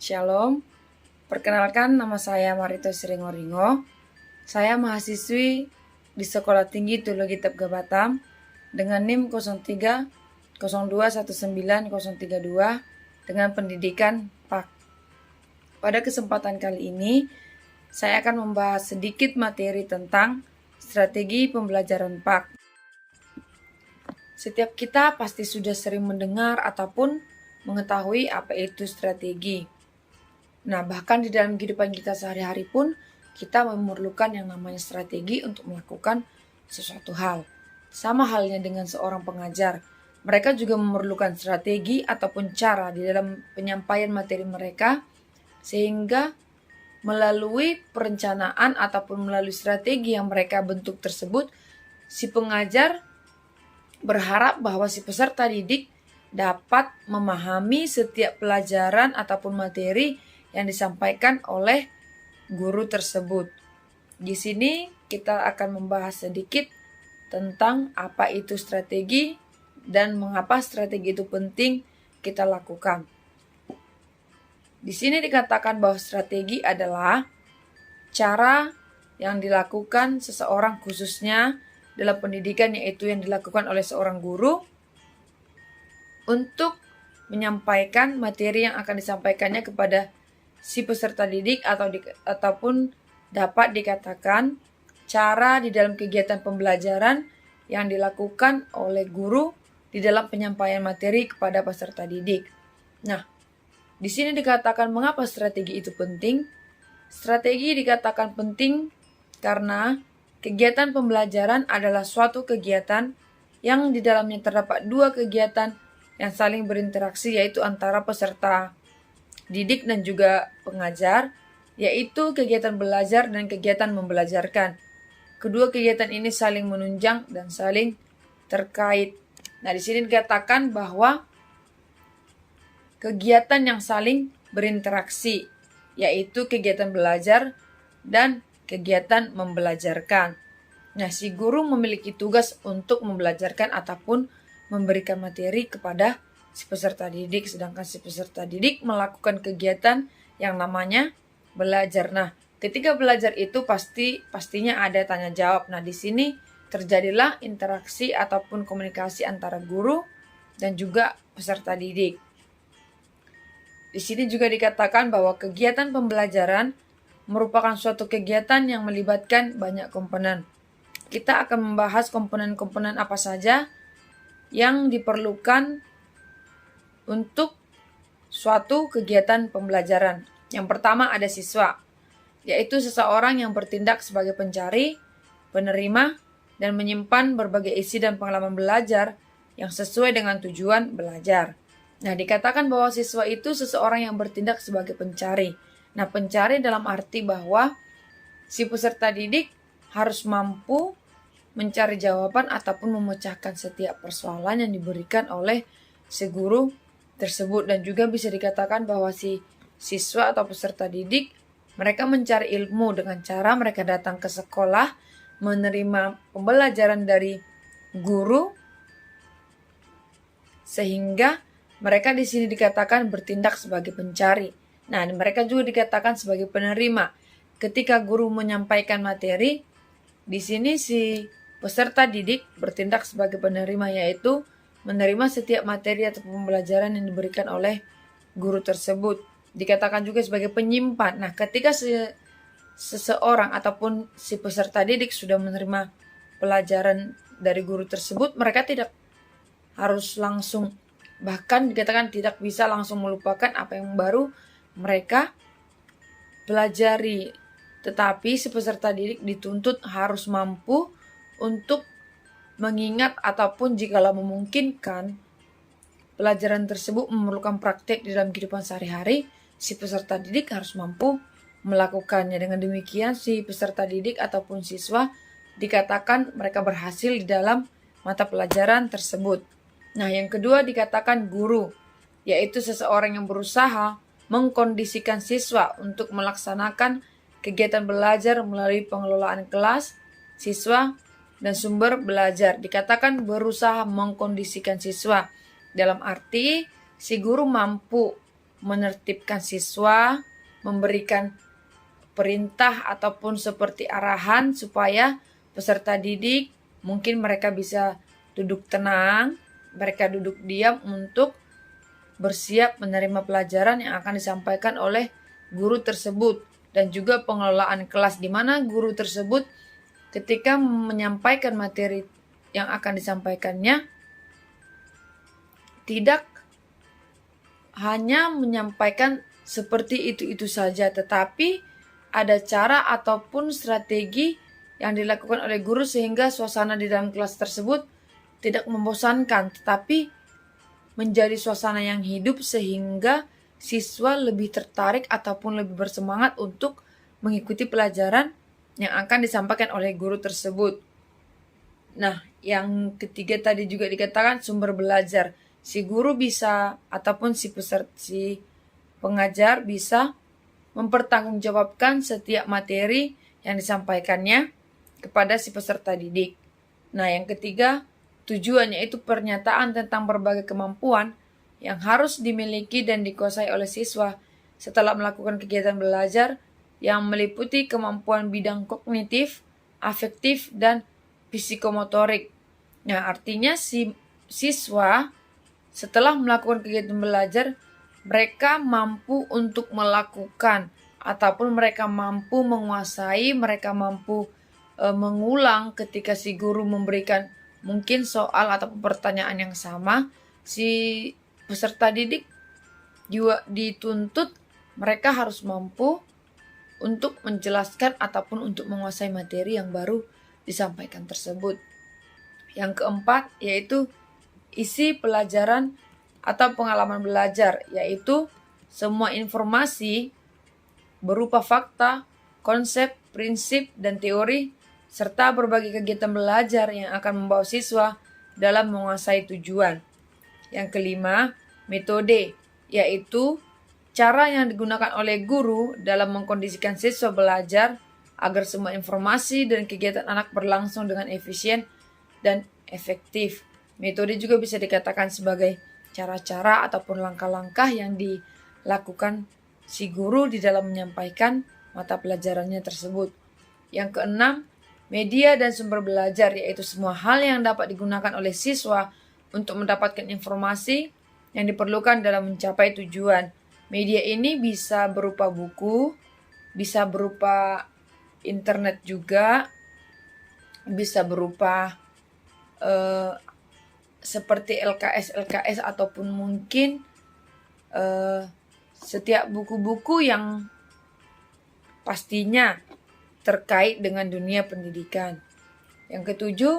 Shalom, perkenalkan nama saya Marito Sringoringo. Saya mahasiswi di Sekolah Tinggi Teologi Tepga Batam dengan NIM 0302190032 dengan pendidikan PAK. Pada kesempatan kali ini, saya akan membahas sedikit materi tentang strategi pembelajaran PAK. Setiap kita pasti sudah sering mendengar ataupun mengetahui apa itu strategi. Nah, bahkan di dalam kehidupan kita sehari-hari pun kita memerlukan yang namanya strategi untuk melakukan sesuatu hal. Sama halnya dengan seorang pengajar. Mereka juga memerlukan strategi ataupun cara di dalam penyampaian materi mereka sehingga melalui perencanaan ataupun melalui strategi yang mereka bentuk tersebut, si pengajar berharap bahwa si peserta didik dapat memahami setiap pelajaran ataupun materi yang disampaikan oleh guru tersebut. Di sini kita akan membahas sedikit tentang apa itu strategi dan mengapa strategi itu penting kita lakukan. Di sini dikatakan bahwa strategi adalah cara yang dilakukan seseorang khususnya dalam pendidikan, yaitu yang dilakukan oleh seorang guru untuk menyampaikan materi yang akan disampaikannya kepada si peserta didik ataupun dapat dikatakan cara di dalam kegiatan pembelajaran yang dilakukan oleh guru di dalam penyampaian materi kepada peserta didik. Nah, di sini dikatakan mengapa strategi itu penting? Strategi dikatakan penting karena kegiatan pembelajaran adalah suatu kegiatan yang di dalamnya terdapat dua kegiatan yang saling berinteraksi, yaitu antara peserta didik dan juga pengajar, yaitu kegiatan belajar dan kegiatan membelajarkan. Kedua kegiatan ini saling menunjang dan saling terkait. Nah, di sini dikatakan bahwa kegiatan yang saling berinteraksi, yaitu kegiatan belajar dan kegiatan membelajarkan. Nah, si guru memiliki tugas untuk membelajarkan ataupun memberikan materi kepada si peserta didik, sedangkan si peserta didik melakukan kegiatan yang namanya belajar. Nah, ketika belajar itu pastinya ada tanya jawab. Nah, di sini terjadilah interaksi ataupun komunikasi antara guru dan juga peserta didik. Di sini juga dikatakan bahwa kegiatan pembelajaran merupakan suatu kegiatan yang melibatkan banyak komponen. Kita akan membahas komponen-komponen apa saja yang diperlukan untuk suatu kegiatan pembelajaran. Yang pertama ada siswa, yaitu seseorang yang bertindak sebagai pencari, penerima, dan menyimpan berbagai isi dan pengalaman belajar yang sesuai dengan tujuan belajar. Nah, dikatakan bahwa siswa itu seseorang yang bertindak sebagai pencari. Nah, pencari dalam arti bahwa si peserta didik harus mampu mencari jawaban ataupun memecahkan setiap persoalan yang diberikan oleh si guru tersebut, dan juga bisa dikatakan bahwa si siswa atau peserta didik mereka mencari ilmu dengan cara mereka datang ke sekolah, menerima pembelajaran dari guru, sehingga mereka di sini dikatakan bertindak sebagai pencari. Nah, mereka juga dikatakan sebagai penerima. Ketika guru menyampaikan materi, di sini si peserta didik bertindak sebagai penerima, yaitu menerima setiap materi atau pembelajaran yang diberikan oleh guru tersebut. Dikatakan juga sebagai penyimpan. Nah, ketika seseorang ataupun si peserta didik sudah menerima pelajaran dari guru tersebut, mereka tidak harus langsung, bahkan dikatakan tidak bisa langsung melupakan apa yang baru mereka pelajari. Tetapi si peserta didik dituntut harus mampu untuk mengingat ataupun jikalau memungkinkan pelajaran tersebut memerlukan praktek di dalam kehidupan sehari-hari, si peserta didik harus mampu melakukannya. Dengan demikian si peserta didik ataupun siswa dikatakan mereka berhasil di dalam mata pelajaran tersebut. Nah, yang kedua dikatakan guru, yaitu seseorang yang berusaha mengkondisikan siswa untuk melaksanakan kegiatan belajar melalui pengelolaan kelas, siswa, dan sumber belajar. Dikatakan berusaha mengkondisikan siswa dalam arti si guru mampu menertibkan siswa, memberikan perintah ataupun seperti arahan supaya peserta didik mungkin mereka bisa duduk tenang, mereka duduk diam untuk bersiap menerima pelajaran yang akan disampaikan oleh guru tersebut, dan juga pengelolaan kelas di mana guru tersebut ketika menyampaikan materi yang akan disampaikannya tidak hanya menyampaikan seperti itu saja, tetapi ada cara ataupun strategi yang dilakukan oleh guru sehingga suasana di dalam kelas tersebut tidak membosankan, tetapi menjadi suasana yang hidup sehingga siswa lebih tertarik ataupun lebih bersemangat untuk mengikuti pelajaran yang akan disampaikan oleh guru tersebut. Nah, yang ketiga tadi juga dikatakan sumber belajar. Si guru bisa ataupun si pengajar bisa mempertanggungjawabkan setiap materi yang disampaikannya kepada si peserta didik. Nah, yang ketiga, tujuannya itu pernyataan tentang berbagai kemampuan yang harus dimiliki dan dikuasai oleh siswa setelah melakukan kegiatan belajar yang meliputi kemampuan bidang kognitif, afektif, dan psikomotorik. Nah, artinya si siswa setelah melakukan kegiatan belajar, mereka mampu untuk melakukan ataupun mereka mampu menguasai, mereka mampu mengulang ketika si guru memberikan mungkin soal ataupun pertanyaan yang sama. Si peserta didik juga dituntut mereka harus mampu untuk menjelaskan ataupun untuk menguasai materi yang baru disampaikan tersebut. Yang keempat yaitu isi pelajaran atau pengalaman belajar, yaitu semua informasi berupa fakta, konsep, prinsip, dan teori, serta berbagai kegiatan belajar yang akan membawa siswa dalam menguasai tujuan. Yang kelima, metode, yaitu cara yang digunakan oleh guru dalam mengkondisikan siswa belajar agar semua informasi dan kegiatan anak berlangsung dengan efisien dan efektif. Metode juga bisa dikatakan sebagai cara-cara ataupun langkah-langkah yang dilakukan si guru di dalam menyampaikan mata pelajarannya tersebut. Yang keenam, media dan sumber belajar, yaitu semua hal yang dapat digunakan oleh siswa untuk mendapatkan informasi yang diperlukan dalam mencapai tujuan. Media ini bisa berupa buku, bisa berupa internet juga, bisa berupa seperti LKS ataupun mungkin setiap buku-buku yang pastinya terkait dengan dunia pendidikan. Yang ketujuh,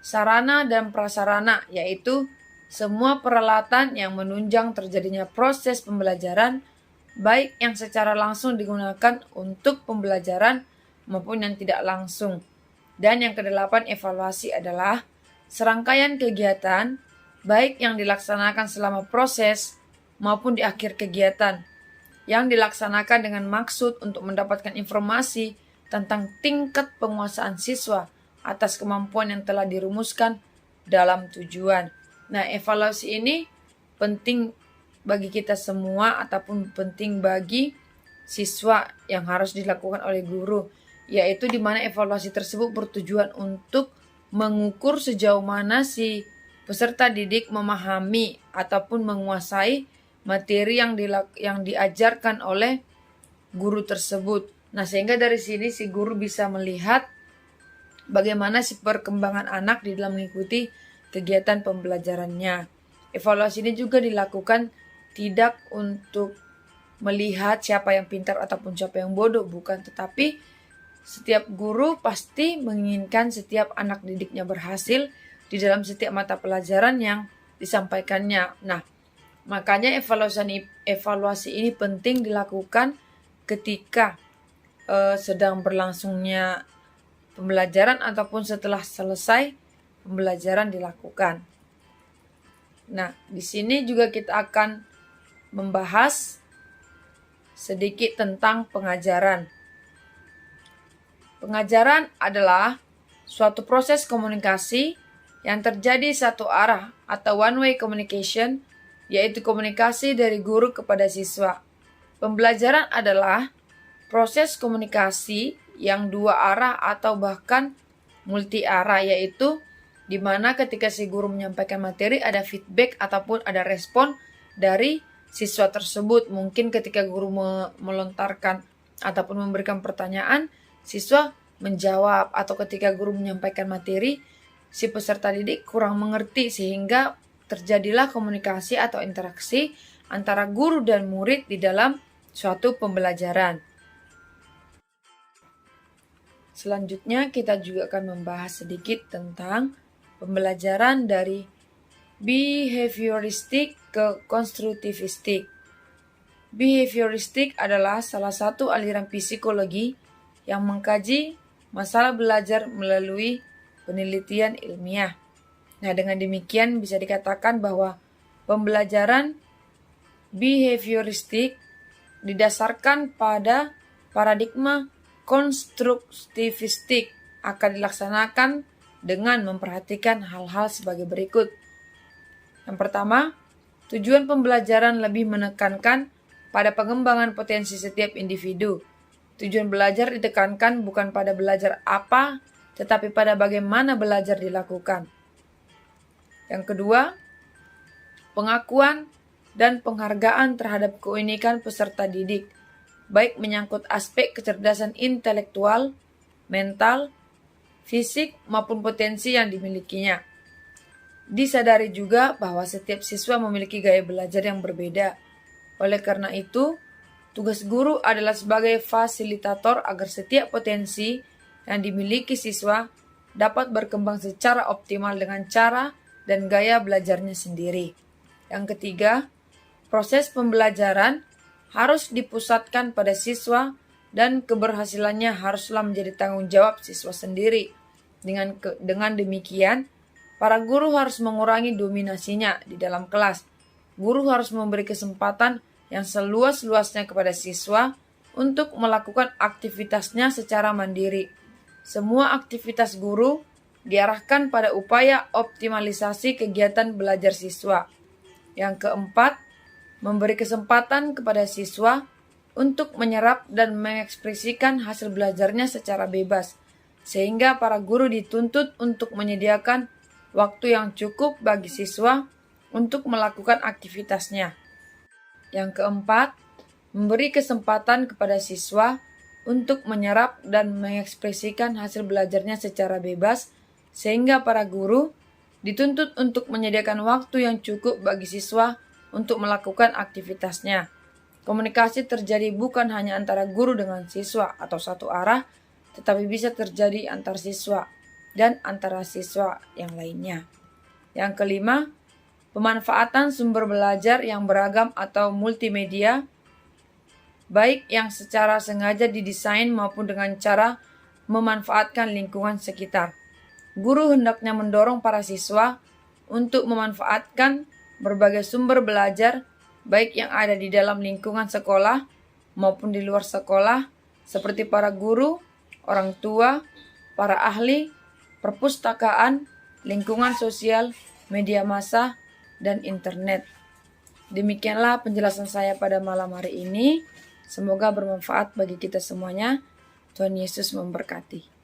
sarana dan prasarana, yaitu semua peralatan yang menunjang terjadinya proses pembelajaran, baik yang secara langsung digunakan untuk pembelajaran maupun yang tidak langsung. Dan yang kedelapan, evaluasi adalah serangkaian kegiatan, baik yang dilaksanakan selama proses maupun di akhir kegiatan, yang dilaksanakan dengan maksud untuk mendapatkan informasi tentang tingkat penguasaan siswa atas kemampuan yang telah dirumuskan dalam tujuan. Nah, evaluasi ini penting bagi kita semua ataupun penting bagi siswa yang harus dilakukan oleh guru, yaitu di mana evaluasi tersebut bertujuan untuk mengukur sejauh mana si peserta didik memahami ataupun menguasai materi yang diajarkan oleh guru tersebut. Nah, sehingga dari sini si guru bisa melihat bagaimana si perkembangan anak di dalam mengikuti kegiatan pembelajarannya. Evaluasi ini juga dilakukan tidak untuk melihat siapa yang pintar ataupun siapa yang bodoh, bukan, tetapi setiap guru pasti menginginkan setiap anak didiknya berhasil di dalam setiap mata pelajaran yang disampaikannya. Nah, makanya evaluasi ini penting dilakukan ketika sedang berlangsungnya pembelajaran ataupun setelah selesai pembelajaran dilakukan. Nah, di sini juga kita akan membahas sedikit tentang pengajaran. Pengajaran adalah suatu proses komunikasi yang terjadi satu arah atau one way communication yaitu komunikasi dari guru kepada siswa. Pembelajaran adalah proses komunikasi yang dua arah atau bahkan multi arah, yaitu di mana ketika si guru menyampaikan materi ada feedback ataupun ada respon dari siswa tersebut. Mungkin ketika guru melontarkan ataupun memberikan pertanyaan, siswa menjawab, atau ketika guru menyampaikan materi, si peserta didik kurang mengerti sehingga terjadilah komunikasi atau interaksi antara guru dan murid di dalam suatu pembelajaran. Selanjutnya kita juga akan membahas sedikit tentang pembelajaran dari behavioristik ke konstruktivistik. Behavioristik adalah salah satu aliran psikologi yang mengkaji masalah belajar melalui penelitian ilmiah. Nah, dengan demikian bisa dikatakan bahwa pembelajaran behavioristik didasarkan pada paradigma konstruktivistik akan dilaksanakan dengan memperhatikan hal-hal sebagai berikut. Yang pertama, tujuan pembelajaran lebih menekankan pada pengembangan potensi setiap individu. Tujuan belajar ditekankan bukan pada belajar apa, tetapi pada bagaimana belajar dilakukan. Yang kedua, pengakuan dan penghargaan terhadap keunikan peserta didik, baik menyangkut aspek kecerdasan intelektual, mental, fisik, maupun potensi yang dimilikinya. Disadari juga bahwa setiap siswa memiliki gaya belajar yang berbeda. Oleh karena itu, tugas guru adalah sebagai fasilitator agar setiap potensi yang dimiliki siswa dapat berkembang secara optimal dengan cara dan gaya belajarnya sendiri. Yang ketiga, proses pembelajaran harus dipusatkan pada siswa dan keberhasilannya haruslah menjadi tanggung jawab siswa sendiri. Dengan demikian, para guru harus mengurangi dominasinya di dalam kelas. Guru harus memberi kesempatan yang seluas-luasnya kepada siswa untuk melakukan aktivitasnya secara mandiri. Semua aktivitas guru diarahkan pada upaya optimalisasi kegiatan belajar siswa. Yang keempat, memberi kesempatan kepada siswa untuk menyerap dan mengekspresikan hasil belajarnya secara bebas, sehingga para guru dituntut untuk menyediakan waktu yang cukup bagi siswa untuk melakukan aktivitasnya. Yang keempat, memberi kesempatan kepada siswa untuk menyerap dan mengekspresikan hasil belajarnya secara bebas, sehingga para guru dituntut untuk menyediakan waktu yang cukup bagi siswa untuk melakukan aktivitasnya. Komunikasi terjadi bukan hanya antara guru dengan siswa atau satu arah, tetapi bisa terjadi antar siswa dan antara siswa yang lainnya. Yang kelima, pemanfaatan sumber belajar yang beragam atau multimedia, baik yang secara sengaja didesain maupun dengan cara memanfaatkan lingkungan sekitar. Guru hendaknya mendorong para siswa untuk memanfaatkan berbagai sumber belajar, baik yang ada di dalam lingkungan sekolah maupun di luar sekolah, seperti para guru, orang tua, para ahli, perpustakaan, lingkungan sosial, media massa, dan internet. Demikianlah penjelasan saya pada malam hari ini. Semoga bermanfaat bagi kita semuanya. Tuhan Yesus memberkati.